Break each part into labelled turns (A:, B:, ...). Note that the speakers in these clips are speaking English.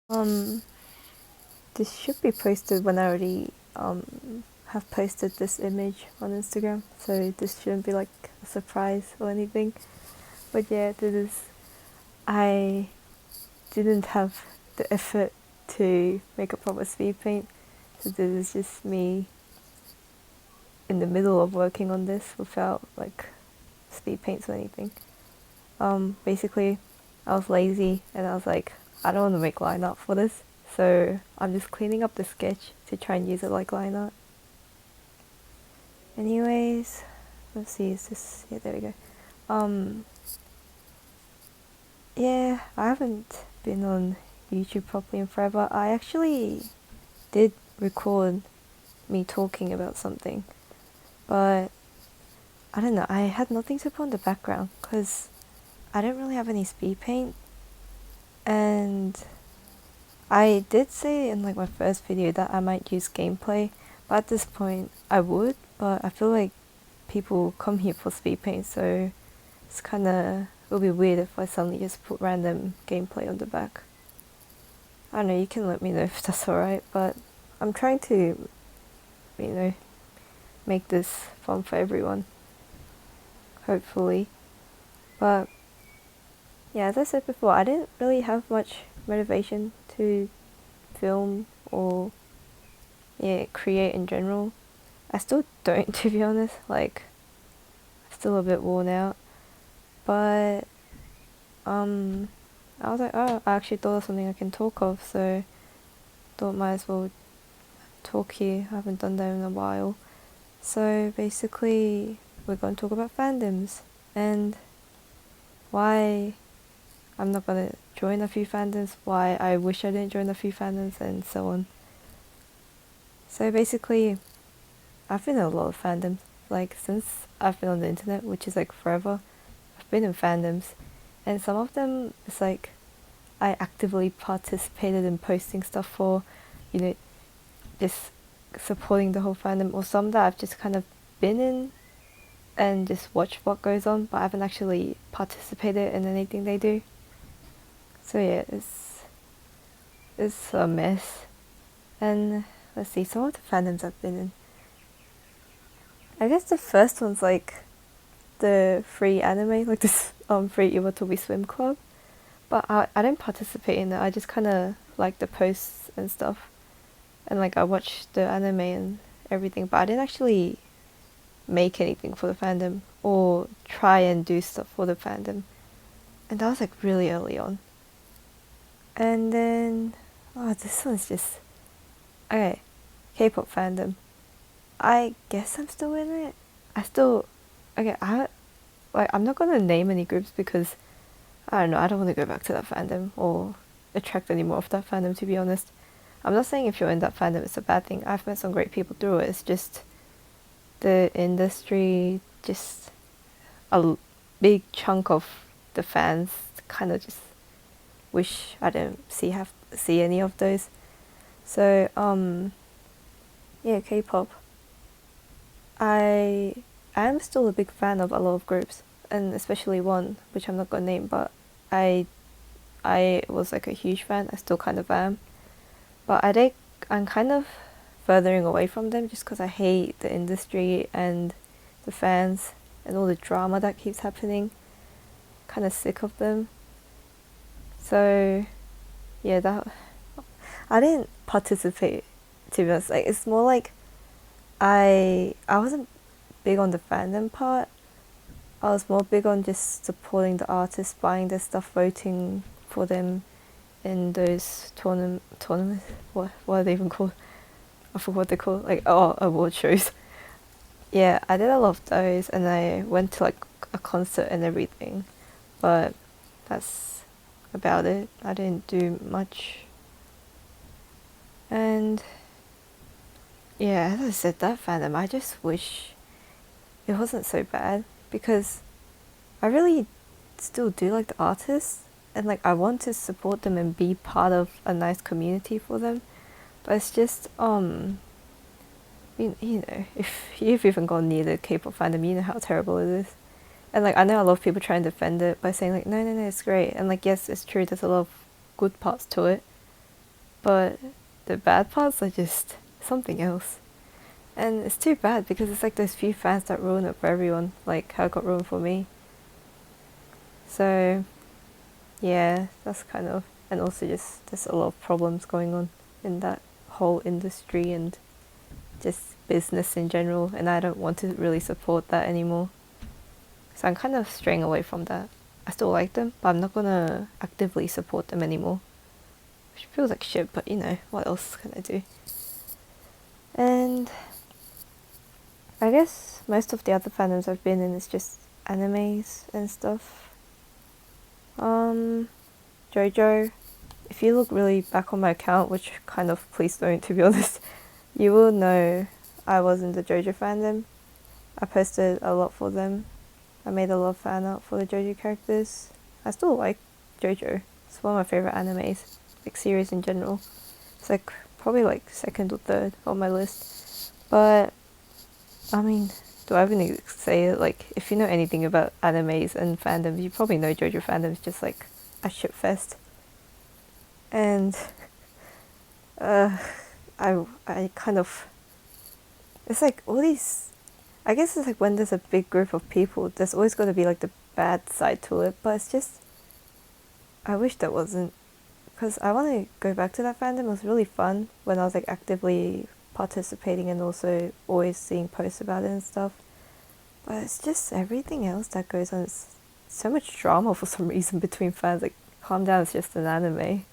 A: Um, this should be posted when I already have posted this image on Instagram, so this shouldn't be like a surprise or anything. But yeah, I didn't have the effort to make a proper speed paint, so this is just me in the middle of working on this without like speed paints or anything. Basically, I was lazy and I was like, I don't want to make line art for this, so I'm just cleaning up the sketch to try and use it like line art. Anyways, let's see, is this, yeah, there we go. Yeah, I haven't been on YouTube properly in forever. I actually did record me talking about something, but I don't know, I had nothing to put on the background because I don't really have any speed paint, and I did say in like my first video that I might use gameplay, but at this point I would, but I feel like people come here for speed paint, so it's kinda, it'll be weird if I suddenly just put random gameplay on the back. I don't know, you can let me know if that's alright, but I'm trying to, make this fun for everyone, hopefully. But yeah, as I said before, I didn't really have much motivation to film or create in general. I still don't, to be honest, like, I'm still a bit worn out, but I was like, oh, I actually thought of something I can talk of, so thought might as well talk here. I haven't done that in a while. So basically, we're going to talk about fandoms and why I'm not going to join a few fandoms, why I wish I didn't join a few fandoms, and so on. So basically, I've been in a lot of fandoms. Like, since I've been on the internet, which is like forever, I've been in fandoms. And some of them, it's like, I actively participated in posting stuff for, just supporting the whole fandom, or some that I've just kind of been in and just watched what goes on, but I haven't actually participated in anything they do. So yeah, it's a mess. And let's see, some of the fandoms I've been in. I guess the first one's like the free anime, like this free Iwatobi Swim Club. But I don't participate in it. I just kind of like the posts and stuff, and like I watched the anime and everything. But I didn't actually make anything for the fandom or try and do stuff for the fandom, and that was like really early on. And then this one's just okay. K-pop fandom. I guess I'm still in it. I'm not gonna name any groups because I don't know, I don't want to go back to that fandom or attract any more of that fandom, to be honest. I'm not saying if you're in that fandom it's a bad thing. I've met some great people through it. It's just the industry, just a big chunk of the fans kind of just wish I didn't see any of those. So yeah, K-pop. I am still a big fan of a lot of groups, and especially one which I'm not gonna name, but I was like a huge fan. I still kind of am, but I'm kind of furthering away from them just because I hate the industry and the fans and all the drama that keeps happening. Kind of sick of them. So yeah, that I didn't participate, to be honest. Like, it's more like I wasn't big on the fandom part. I was more big on just supporting the artists, buying their stuff, voting for them in those tournaments. What are they even called? I forgot what they're called. Like, award shows. Yeah, I did a lot of those, and I went to like a concert and everything, but that's about it. I didn't do much. And yeah, as I said, that fandom, I just wish it wasn't so bad, because I really still do like the artists, and like I want to support them and be part of a nice community for them, but it's just if you've even gone near the K-pop fandom, you know how terrible it is. And like I know a lot of people try and defend it by saying like no, it's great, and like yes, it's true, there's a lot of good parts to it, but the bad parts are just something else. And it's too bad because it's like those few fans that ruin it for everyone, like how it got ruined for me. So, yeah, that's kind of, and also just there's a lot of problems going on in that whole industry and just business in general, and I don't want to really support that anymore. So I'm kind of straying away from that. I still like them, but I'm not gonna actively support them anymore. Which feels like shit, but you know, what else can I do? And I guess most of the other fandoms I've been in is just animes and stuff. JoJo. If you look really back on my account, which kind of please don't to be honest, you will know I was in the JoJo fandom. I posted a lot for them. I made a lot of fan art for the JoJo characters. I still like JoJo. It's one of my favourite animes, like series in general. It's like probably like second or third on my list. But I mean, do I even say it? Like, if you know anything about animes and fandoms, you probably know JoJo fandom is just like a shit fest. And I kind of, it's like all these, I guess it's like when there's a big group of people, there's always got to be like the bad side to it, but it's just, I wish there wasn't, because I want to go back to that fandom. It was really fun when I was like actively participating and also always seeing posts about it and stuff, but it's just everything else that goes on. It's so much drama for some reason between fans. Like, calm down, it's just an anime.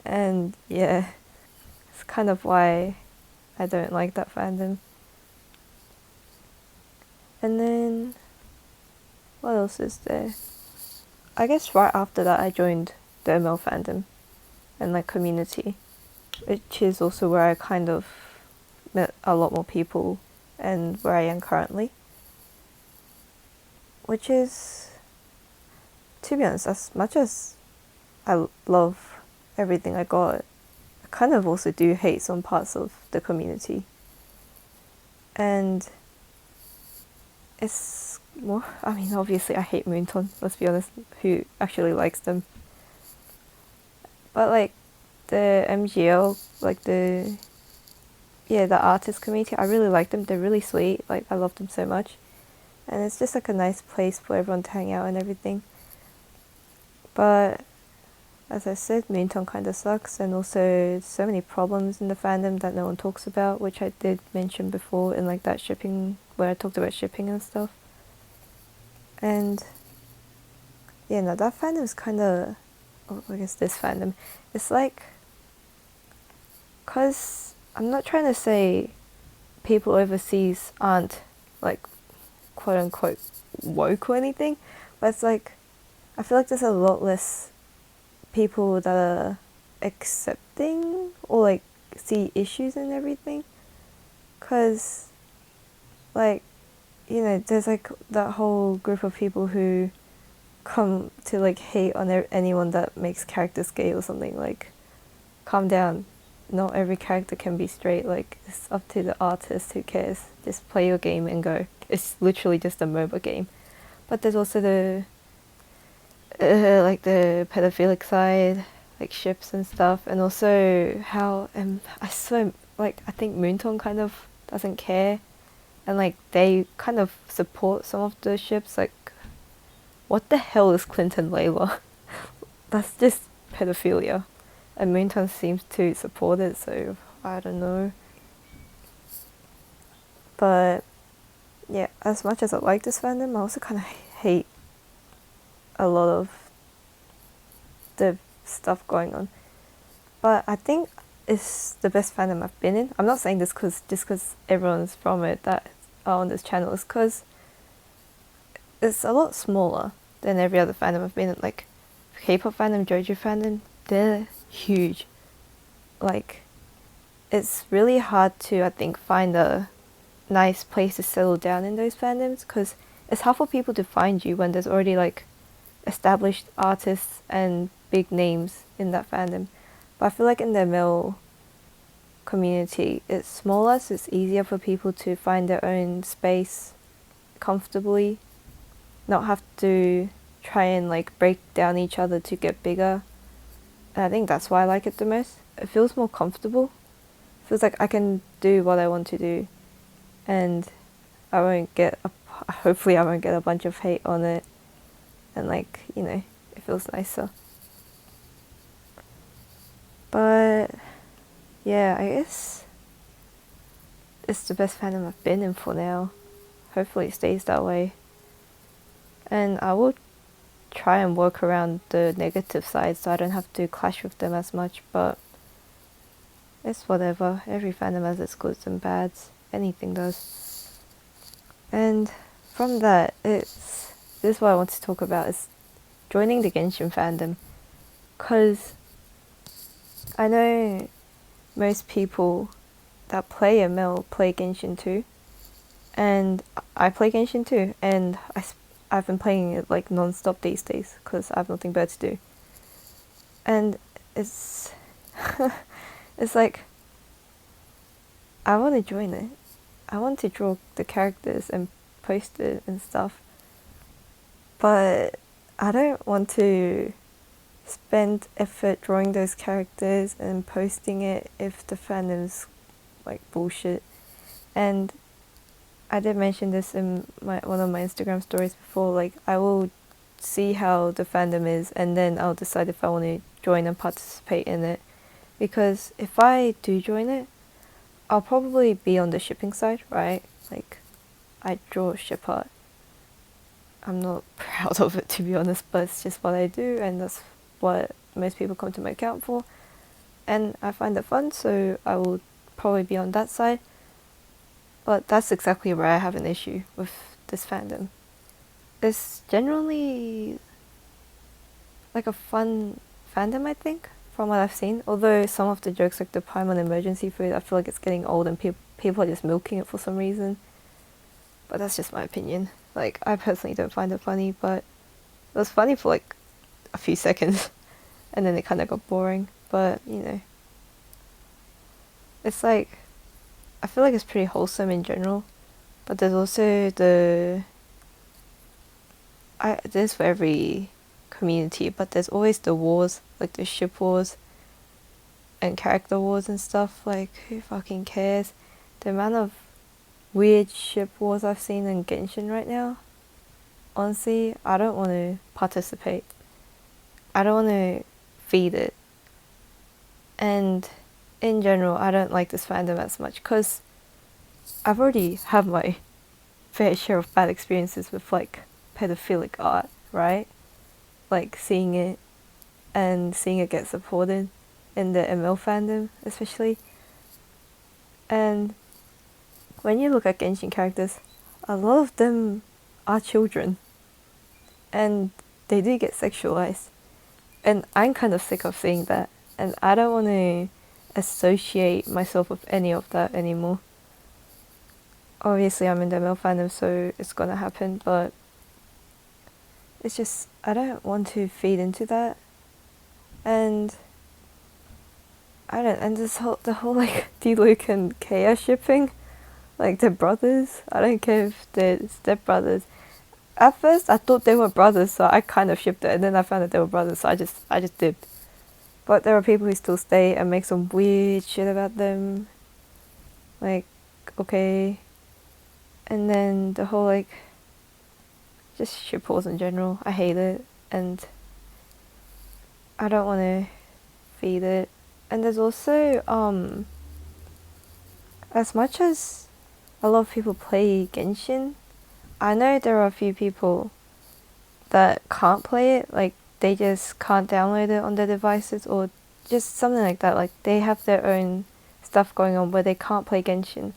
A: And yeah, it's kind of why I don't like that fandom. And then what else is there? I guess right after that I joined the ML fandom and like community, which is also where I kind of met a lot more people and where I am currently. Which is, to be honest, as much as I love everything I got, I kind of also do hate some parts of the community. And it's more, I mean, obviously I hate Moonton, let's be honest, who actually likes them. But like the MGL, like the artist community, I really like them. They're really sweet, like I love them so much. And it's just like a nice place for everyone to hang out and everything. But as I said, Moonton kind of sucks, and also so many problems in the fandom that no one talks about, which I did mention before in like that shipping, where I talked about shipping and stuff. And yeah, no, that fandom is kind of, I guess this fandom, it's like, cause I'm not trying to say people overseas aren't like quote unquote woke or anything, but it's like, I feel like there's a lot less people that are accepting or like see issues and everything, cause like, you know, there's like that whole group of people who come to like hate on anyone that makes characters gay or something. Like, calm down, not every character can be straight. Like, it's up to the artist. Who cares? Just play your game and go. It's literally just a MOBA game. But there's also the like the pedophilic side, like ships and stuff, and also how I swear, like I think Moonton kind of doesn't care, and like they kind of support some of the ships. Like, what the hell is Clinton Layla? That's just pedophilia, and Moonton seems to support it. So I don't know. But yeah, as much as I like this fandom, I also kind of hate a lot of the stuff going on. But I think it's the best fandom I've been in. I'm not saying this just because everyone's from it that are on this channel. It's because it's a lot smaller than every other fandom I've been in. Like K-pop fandom, JoJo fandom, they're huge. Like, it's really hard to, I think, find a nice place to settle down in those fandoms, because it's hard for people to find you when there's already like established artists and big names in that fandom. But I feel like in the male community, it's smaller, so it's easier for people to find their own space comfortably, not have to try and like break down each other to get bigger. And I think that's why I like it the most. It feels more comfortable. It feels like I can do what I want to do, and I won't get hopefully I won't get a bunch of hate on it, and like, you know, it feels nicer. But yeah, I guess it's the best fandom I've been in for now. Hopefully it stays that way. And I will try and work around the negative side so I don't have to clash with them as much, but it's whatever. Every fandom has its goods and bads. Anything does. And from that, this is what I want to talk about, is joining the Genshin fandom. Because I know most people that play ML play Genshin too. And I play Genshin too. And I've been playing it like non-stop these days because I have nothing better to do. And it's it's like, I want to join it. I want to draw the characters and post it and stuff. But I don't want to spend effort drawing those characters and posting it if the fandom's like bullshit. And I did mention this in one of my Instagram stories before, like I will see how the fandom is and then I'll decide if I want to join and participate in it. Because if I do join it, I'll probably be on the shipping side, right? Like, I draw ship art. I'm not proud of it, to be honest, but it's just what I do, and that's what most people come to my account for. And I find it fun, so I will probably be on that side. But that's exactly where I have an issue with this fandom. It's generally like a fun fandom, I think, from what I've seen. Although some of the jokes, like the Paimon emergency food, I feel like it's getting old and people are just milking it for some reason. But that's just my opinion. Like, I personally don't find it funny, but it was funny for like a few seconds and then it kind of got boring. But, you know, it's like, I feel like it's pretty wholesome in general, but there's also there's for every community, but there's always the wars, like the ship wars and character wars and stuff. Like, who fucking cares? The amount of weird ship wars I've seen in Genshin right now, honestly, I don't want to participate. I don't want to feed it. And in general, I don't like this fandom as much because I've already had my fair share of bad experiences with like pedophilic art, right? Like seeing it get supported in the ML fandom, especially. And when you look at Genshin characters, a lot of them are children, and they do get sexualized. And I'm kind of sick of seeing that, and I don't want to associate myself with any of that anymore. Obviously I'm in the ML fandom, so it's gonna happen, but it's just, I don't want to feed into that. And the whole like D-Luke and Kea shipping, like they're brothers. I don't care if they're stepbrothers. At first I thought they were brothers, so I kind of shipped it, and then I found that they were brothers, so I just dipped. But there are people who still stay and make some weird shit about them. Like, okay. And then the whole like, just ship wars in general, I hate it, and I don't want to feed it. And there's also, as much as a lot of people play Genshin, I know there are a few people that can't play it, like they just can't download it on their devices or just something like that. Like they have their own stuff going on where they can't play Genshin.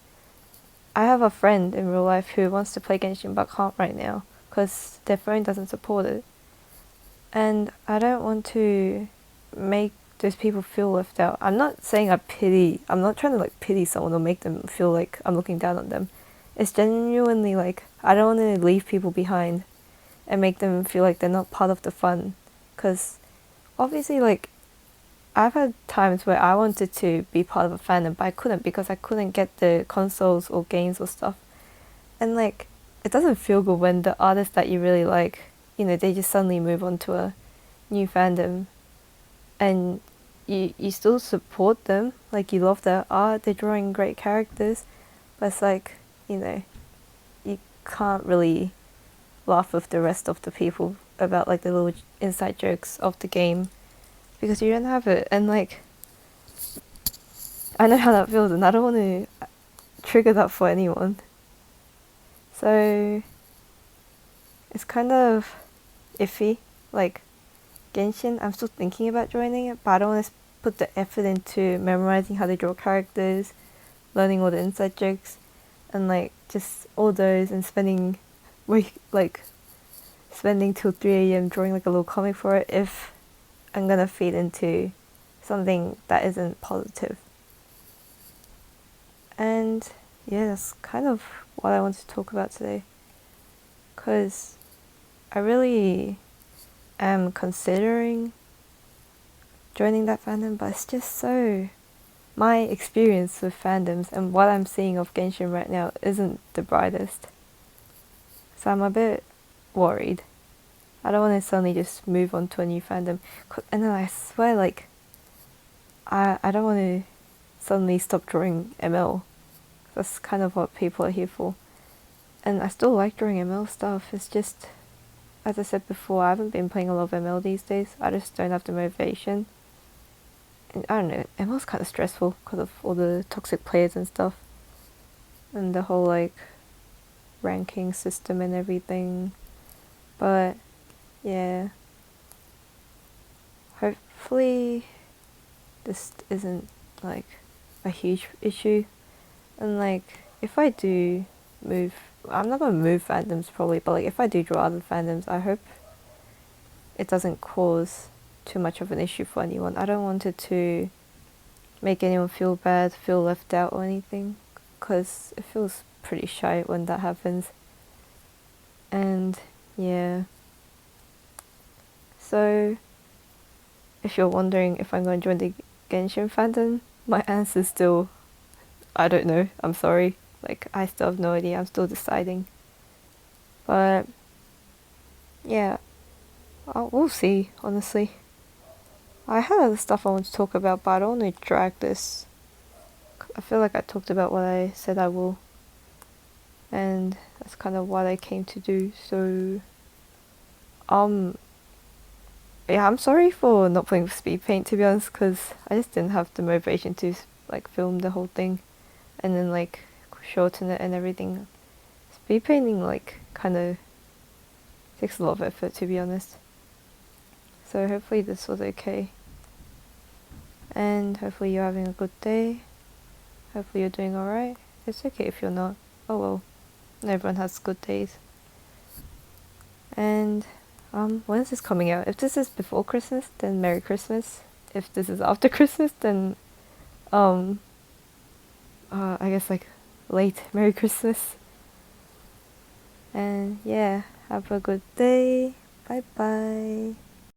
A: I have a friend in real life who wants to play Genshin but can't right now because their phone doesn't support it. And I don't want to make those people feel left out. I'm not saying I'm not trying to like pity someone or make them feel like I'm looking down on them. It's genuinely like, I don't want to leave people behind and make them feel like they're not part of the fun. Because obviously, like, I've had times where I wanted to be part of a fandom, but I couldn't because I couldn't get the consoles or games or stuff. And like, it doesn't feel good when the artists that you really like, you know, they just suddenly move on to a new fandom. and you still support them, like you love their art, they're drawing great characters, but it's like, you know, you can't really laugh with the rest of the people about like the little inside jokes of the game because you don't have it. And like, I know how that feels and I don't want to trigger that for anyone. So it's kind of iffy. Like Genshin, I'm still thinking about joining it, but I don't want to put the effort into memorizing how they draw characters, learning all the inside jokes, and like just all those, and spending till 3 a.m. drawing like a little comic for it if I'm gonna feed into something that isn't positive. And yeah, that's kind of what I want to talk about today, because I really am considering joining that fandom, but it's just so, my experience with fandoms and what I'm seeing of Genshin right now isn't the brightest. So I'm a bit worried. I don't want to suddenly just move on to a new fandom. And then I swear, like, I don't want to suddenly stop drawing ML. That's kind of what people are here for. And I still like drawing ML stuff. It's just, as I said before, I haven't been playing a lot of ML these days. I just don't have the motivation. And I don't know, ML's kind of stressful because of all the toxic players and stuff. And the whole, like, ranking system and everything. But yeah, hopefully this isn't like a huge issue, and like if I do move, I'm not gonna move fandoms probably, but like if I do draw other fandoms, I hope it doesn't cause too much of an issue for anyone. I don't want it to make anyone feel bad, feel left out or anything, because it feels pretty shy when that happens. And yeah, so if you're wondering if I'm going to join the Genshin fandom, my answer is still, I don't know, I'm sorry. Like, I still have no idea, I'm still deciding. But yeah, we'll see, honestly. I had other stuff I want to talk about, but I don't want to drag this. I feel like I talked about what I said I will, and that's kind of what I came to do. So yeah, I'm sorry for not playing with speed paint, to be honest, because I just didn't have the motivation to like film the whole thing and then like shorten it and everything. Speed painting like kind of takes a lot of effort, to be honest. So hopefully this was okay, and hopefully you're having a good day. Hopefully you're doing alright. It's okay if you're not. Oh well, everyone has good days. And when is this coming out? If this is before Christmas, then Merry Christmas. If this is after Christmas, then I guess like late Merry Christmas. And yeah, have a good day. Bye bye.